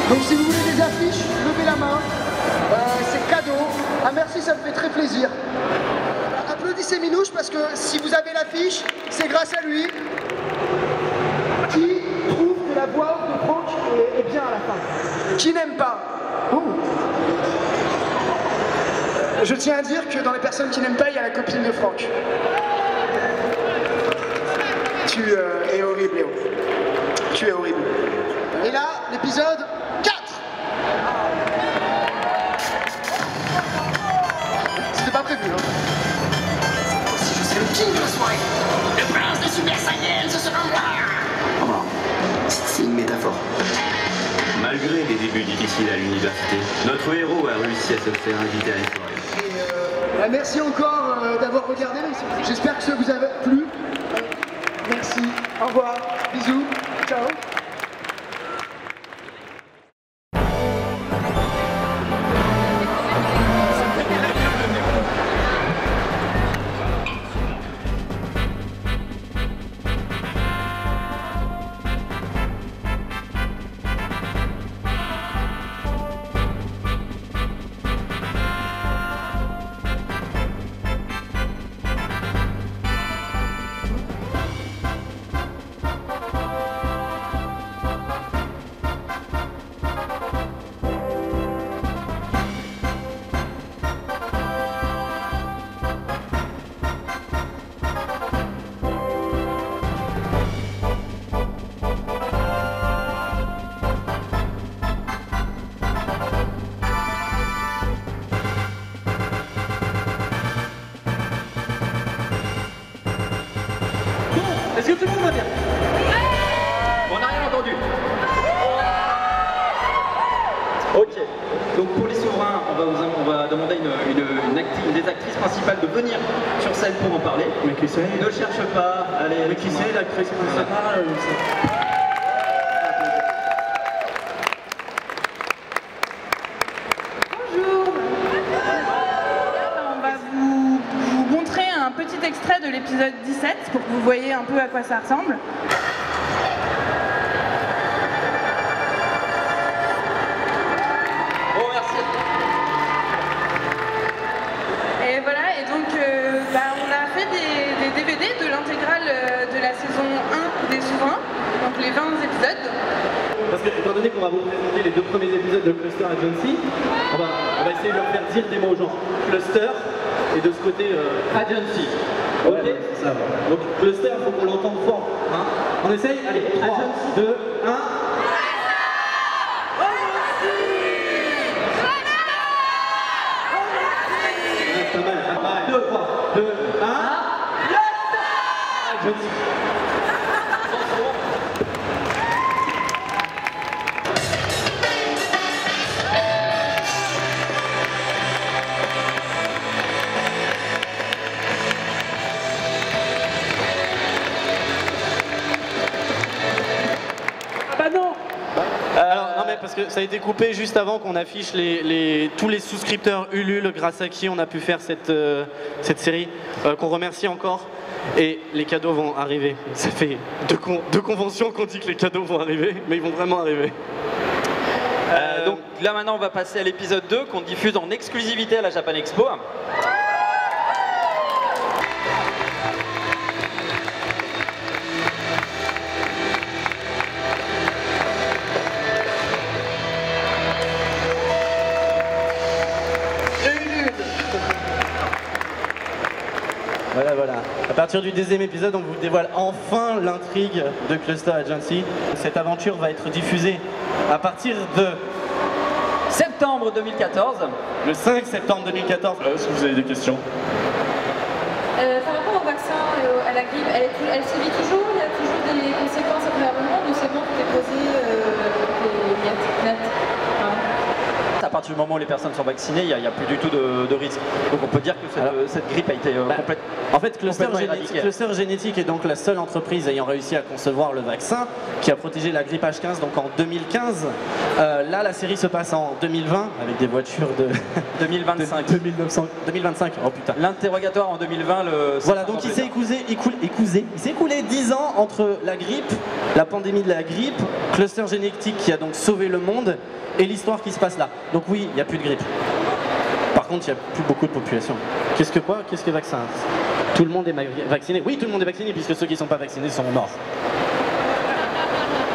Donc si vous voulez des affiches, levez la main. C'est cadeau. Ah merci, ça me fait très plaisir. Applaudissez Minouche parce que si vous avez l'affiche, c'est grâce à lui. Qui trouve que la voix off de Franck est bien à la fin? Qui n'aime pas? Oh. Je tiens à dire que dans les personnes qui n'aiment pas, il y a la copine de Franck. Tu es horrible, Léo. Tu es horrible. Et là, l'épisode 4. C'était pas prévu, hein. Si je suis le king de la soirée, le prince de Super Saiyan, ce sera moi. Oh, c'est une métaphore. Malgré des débuts difficiles à l'université, notre héros a réussi à se faire inviter à une soirée. Merci encore d'avoir regardé. J'espère que ça vous a plu. Merci. Au revoir. Bisous. Ciao. Est-ce que tout le monde va bien? On n'a rien entendu. Ok. Donc pour les souverains, on va demander une des actrices principales de venir sur scène pour en parler. Mais qui c'est? Ne cherche pas. Allez. Mais qui c'est l'actrice principale? Bonjour. On va vous montrer un petit extrait de l'épisode 17 pour que vous voyez un peu à quoi ça ressemble. Bon, merci. Et voilà, et donc on a fait des DVD de l'intégrale de la saison 1 des Souverains, donc les 20 épisodes. Parce que, étant donné qu'on va vous présenter les 2 premiers épisodes de Cluster et John C, on va essayer de leur faire dire des mots genre Cluster et de ce côté Agency. Ok, ouais, c'est ça. Donc Cluster, il faut qu'on l'entende fort. Hein, on essaye. Allez, 3, 2, 1. C'est pas mal. 2, 3, 2, 1. Agency. Parce que ça a été coupé juste avant qu'on affiche tous les souscripteurs Ulule grâce à qui on a pu faire cette série, qu'on remercie encore. Et les cadeaux vont arriver. Ça fait deux conventions qu'on dit que les cadeaux vont arriver, mais ils vont vraiment arriver. Donc là maintenant on va passer à l'épisode 2 qu'on diffuse en exclusivité à la Japan Expo. Voilà. À partir du 10e épisode, on vous dévoile enfin l'intrigue de Cluster Agency. Cette aventure va être diffusée à partir de septembre 2014. Le 5 septembre 2014. Est-ce que vous avez des questions? Par rapport au vaccin, à la grippe, elle sévit toujours? Il y a toujours des conséquences à travers le monde ou c'est bon, tout est posé, À partir partir du moment où les personnes sont vaccinées, il n'y a plus du tout de risque. Donc on peut dire que cette grippe a été complètement. En fait, Cluster Génétique est donc la seule entreprise ayant réussi à concevoir le vaccin qui a protégé la grippe H15 donc en 2015. Là, la série se passe en 2020 avec des voitures de 2025. 2025. Oh putain. L'interrogatoire en 2020. Voilà, donc il s'est écoulé 10 ans entre la grippe, la pandémie de la grippe, Cluster Génétique qui a donc sauvé le monde et l'histoire qui se passe là. Donc oui, il n'y a plus de grippe. Par contre, il n'y a plus beaucoup de population. Qu'est-ce que vaccin? Tout le monde est vacciné? Oui, tout le monde est vacciné puisque ceux qui ne sont pas vaccinés sont morts.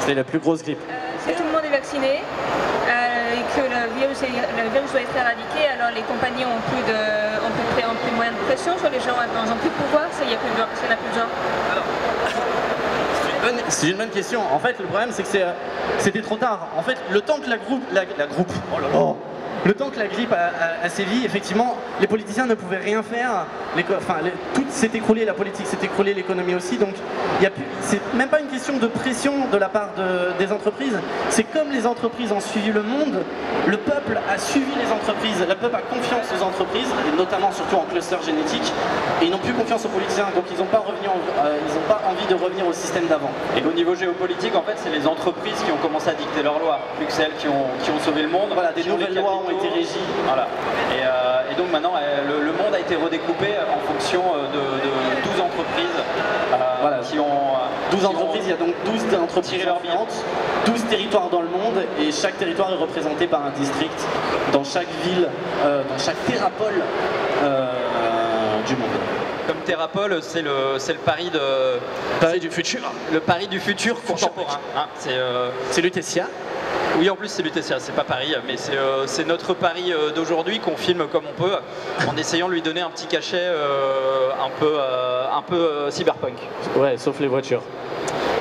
C'est la plus grosse grippe. Si tout le monde est vacciné et que le virus doit être éradiqué, alors les compagnies ont plus de moyens de pression sur les gens, elles n'ont plus de pouvoir, ça n'a plus besoin. C'est une bonne question. En fait, le problème, c'est que c'était trop tard. En fait, le temps que le temps que la grippe a sévi, effectivement, les politiciens ne pouvaient rien faire. Tout s'est écroulé, la politique s'est écroulée, l'économie aussi. Donc, c'est même pas une question de pression de la part des entreprises. C'est comme les entreprises ont suivi le monde, le peuple a suivi les entreprises. Le peuple a confiance aux entreprises, et notamment surtout en cluster génétique. Et ils n'ont plus confiance aux politiciens, donc ils n'ont pas envie de revenir au système d'avant. Et au niveau géopolitique, en fait, c'est les entreprises qui ont commencé à dicter leurs lois, plus que celles qui ont sauvé le monde. Voilà, des nouvelles lois ont été régies. Voilà. Et donc maintenant, le monde a été redécoupé en fonction de 12 entreprises voilà. qui ont... 12 entreprises, il y a donc 12 entreprises différentes, 12 territoires dans le monde, et chaque territoire est représenté par un district dans chaque ville, dans chaque thérapole du monde. Comme Thérapole, c'est le Paris du futur. Le Paris du futur contemporain. Hein, c'est Lutetia. Oui, en plus c'est Lutetia, c'est pas Paris, mais c'est notre Paris d'aujourd'hui qu'on filme comme on peut, en essayant de lui donner un petit cachet un peu cyberpunk. Ouais, sauf les voitures.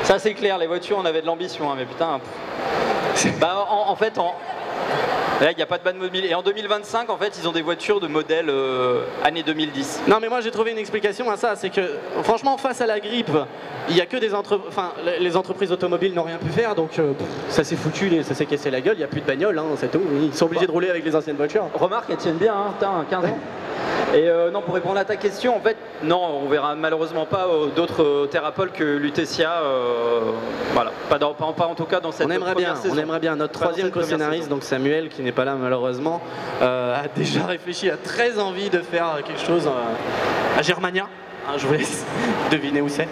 Ça c'est clair, les voitures on avait de l'ambition, hein, mais putain... Bah, en fait, là, il n'y a pas de Batmobile. Et en 2025, en fait, ils ont des voitures de modèle année 2010. Non, mais moi, j'ai trouvé une explication à ça. C'est que, franchement, face à la grippe, il n'y a que les entreprises automobiles n'ont rien pu faire. Donc, ça s'est foutu, ça s'est cassé la gueule. Il n'y a plus de bagnole, hein, c'est tout. Ils sont obligés de rouler avec les anciennes voitures. Remarque, elles tiennent bien, hein, putain, 15 ans. Et non, pour répondre à ta question, en fait, non, on verra malheureusement pas d'autres thérapoles que Lutetia. Voilà, pas en tout cas dans cette première saison. On aimerait bien. Notre troisième co-scénariste, donc Samuel, qui n'est pas là malheureusement, a déjà réfléchi, a très envie de faire quelque chose à Germania. Hein, je vous laisse deviner où c'est.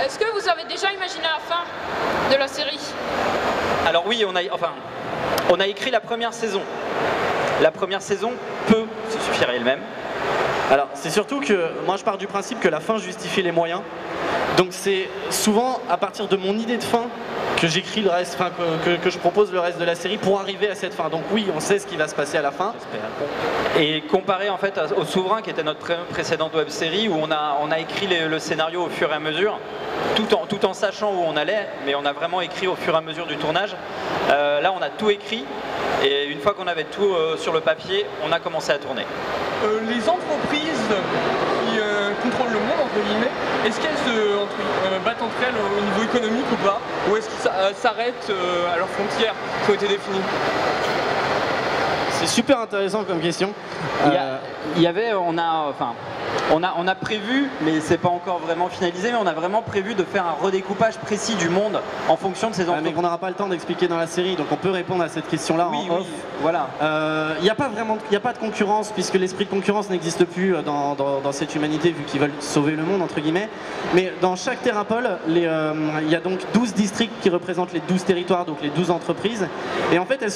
Est-ce que vous avez déjà imaginé la fin de la série? Alors oui, on a écrit la première saison. La première saison peut se suffire à elle-même. Alors c'est surtout que moi je pars du principe que la fin justifie les moyens. Donc c'est souvent à partir de mon idée de fin que j'écris le reste, que je propose le reste de la série pour arriver à cette fin. Donc oui, on sait ce qui va se passer à la fin. Et comparé en fait au Souverain, qui était notre précédente web série, où on a écrit le scénario au fur et à mesure, tout en sachant où on allait, mais on a vraiment écrit au fur et à mesure du tournage. Là, on a tout écrit, et une fois qu'on avait tout sur le papier, on a commencé à tourner. Les entreprises qui contrôlent le monde, entre guillemets, est-ce qu'elles se battent entre elles au niveau économique ou pas? Ou est-ce qu'ils s'arrêtent à leurs frontières qui ont été définies? C'est super intéressant comme question. On a prévu, mais c'est pas encore vraiment finalisé, mais on a vraiment prévu de faire un redécoupage précis du monde en fonction de ces entreprises. Mais on n'aura pas le temps d'expliquer dans la série, donc on peut répondre à cette question-là en off. Voilà. Il n'y a pas de concurrence, puisque l'esprit de concurrence n'existe plus dans cette humanité, vu qu'ils veulent sauver le monde, entre guillemets. Mais dans chaque thérapole, il y a donc 12 districts qui représentent les 12 territoires, donc les 12 entreprises. Et en fait,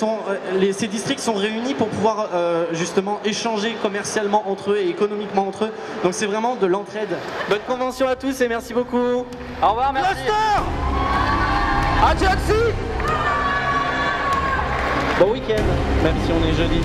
ces districts sont réunis pour pouvoir justement échanger commercialement entre eux et économiquement entre eux. Donc c'est vraiment de l'entraide. Bonne convention à tous et merci beaucoup. Au revoir, merci. Cluster! Bon week-end, même si on est jeudi.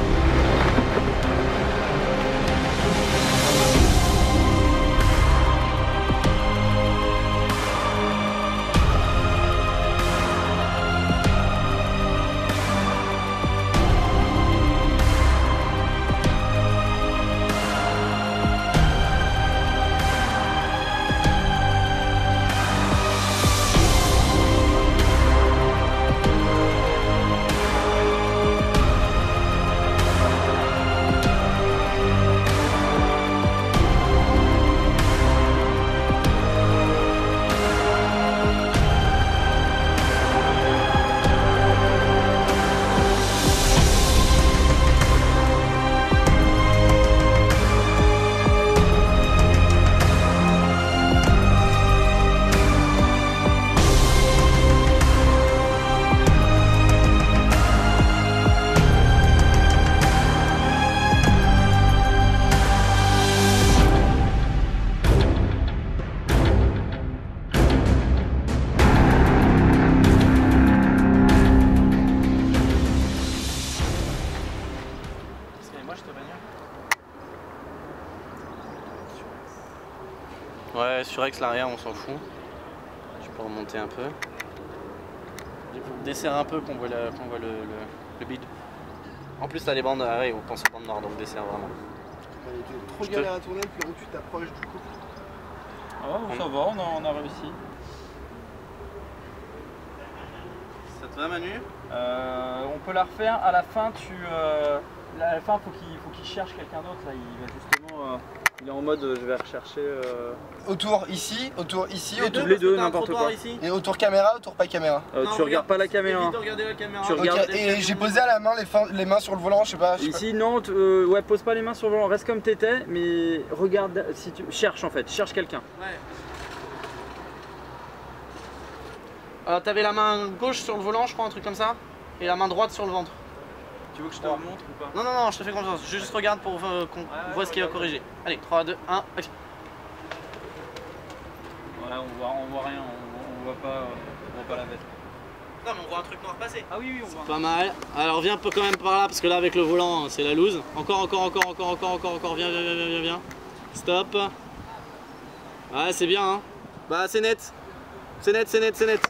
Ouais, sur X l'arrière on s'en fout. Je peux remonter un peu. Il faut desserrer un peu qu'on voit, le bide. En plus t'as les bandes, ouais, on pense aux bandes noires donc desserre vraiment. Trop galère à tourner, puis tu t'approches du coup. Ah, ça va, on a réussi. Ça te va Manu? On peut la refaire. À la fin, à la fin, faut qu'il cherche quelqu'un d'autre. Là, il va justement. Il est en mode, je vais rechercher. Autour ici, autour ici, autour les deux, n'importe quoi. Ici. Et autour caméra, autour pas caméra. Tu regardes pas la caméra. Évite de regarder la caméra. Tu regardes. Et j'ai posé à la main les mains sur le volant, je sais pas. Ici, non, ouais, pose pas les mains sur le volant, reste comme t'étais, mais regarde, si tu cherches en fait, cherche quelqu'un. Ouais. T'avais la main gauche sur le volant, je crois, un truc comme ça, et la main droite sur le ventre. Tu veux que je te remontre ou pas? Non, je te fais confiance, je juste regarde pour qu'on voit ce qui est corrigé. Allez, 3, 2, 1, action. Ouais, on voit rien, on voit pas la bête. Non mais on voit un truc noir passer. Ah oui, on voit. Pas mal. Alors viens quand même par là parce que là avec le volant c'est la loose. Encore, viens. Stop. Ouais c'est bien hein. Bah c'est net. C'est net.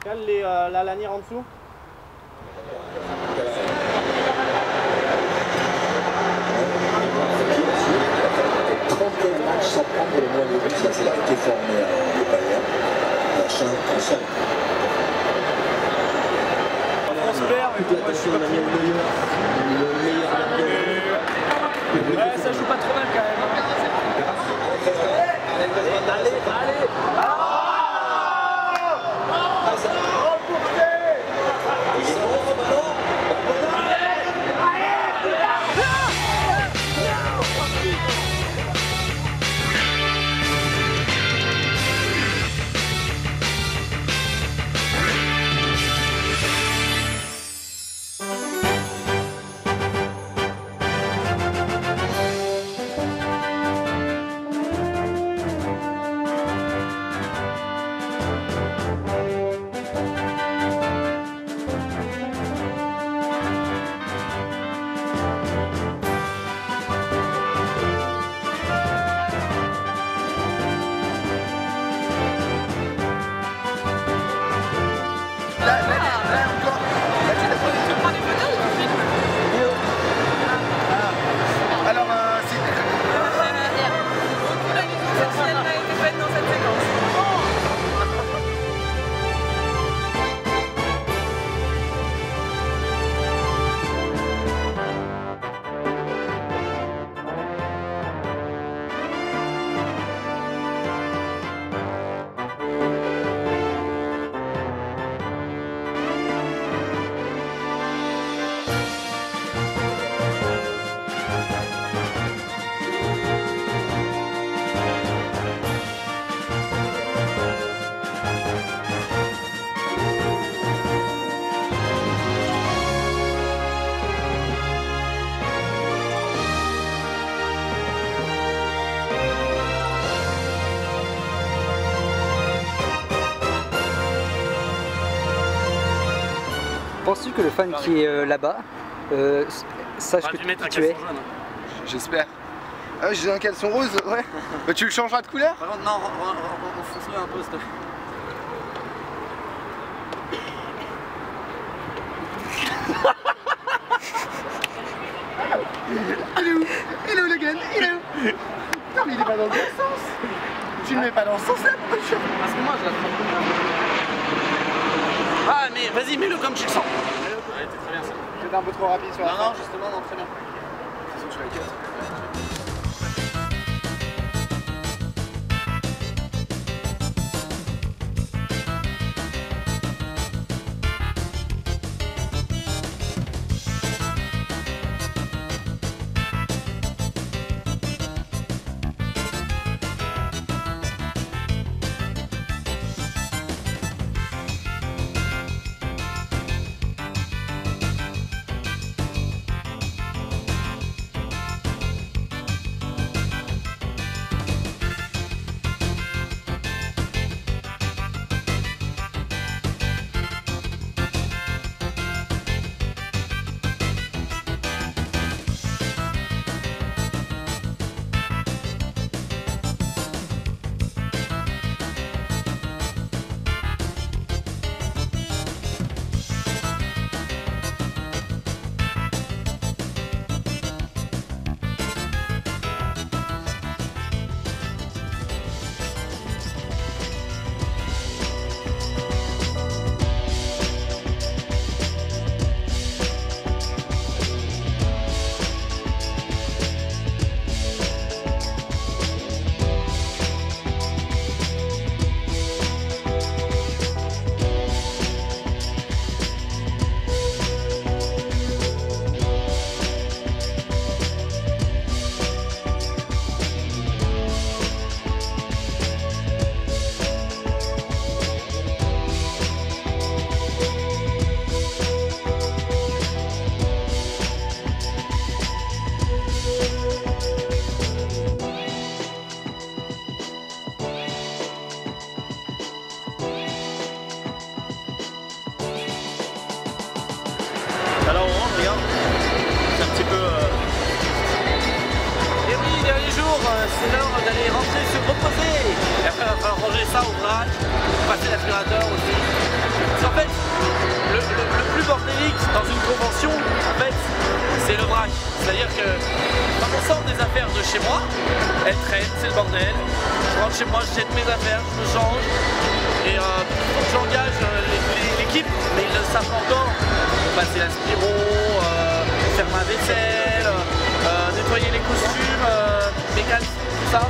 Cale la lanière en dessous. Sans prendre le moindre but, là c'est la qui est formée à l'Europaïen. Machin, console. On se perd, mais bon, je suis pas ouais, ça joue pas trop mal quand même. Allez. Penses-tu que le fan qui est là-bas sache que tu es? J'espère. Ah, j'ai un caleçon rose, ouais. Bah, tu le changeras de couleur? Par contre, non, on fonce-le un peu, s'il te plaît. Il est où? Le gun? Il est où? Non mais il est pas dans le bon sens. Tu le mets pas dans le sens là? Parce que moi je l'attrape. Ah mais vas-y mets-le comme tu le sens. Ouais, t'es très bien ça. T'es un peu trop rapide sur la fin. Non, justement, non, très bien. C'est sûr que tu vas le casser. clients. C'est un petit peu... Et oui, dernier jour, c'est l'heure d'aller rentrer se reposer. Et après, il va falloir ranger ça au vrac, passer l'aspirateur aussi. Parce qu'en fait, le plus bordélique dans une convention, en fait, c'est le vrac. C'est-à-dire que quand on sort des affaires de chez moi, elles traînent, c'est le bordel. Je rentre chez moi, je jette mes affaires, je me change. Et il faut que j'engage l'équipe, mais ils ne le savent pas encore. Passer l'aspiro, faire ma vaisselle, nettoyer les costumes, mes caleçons, tout ça.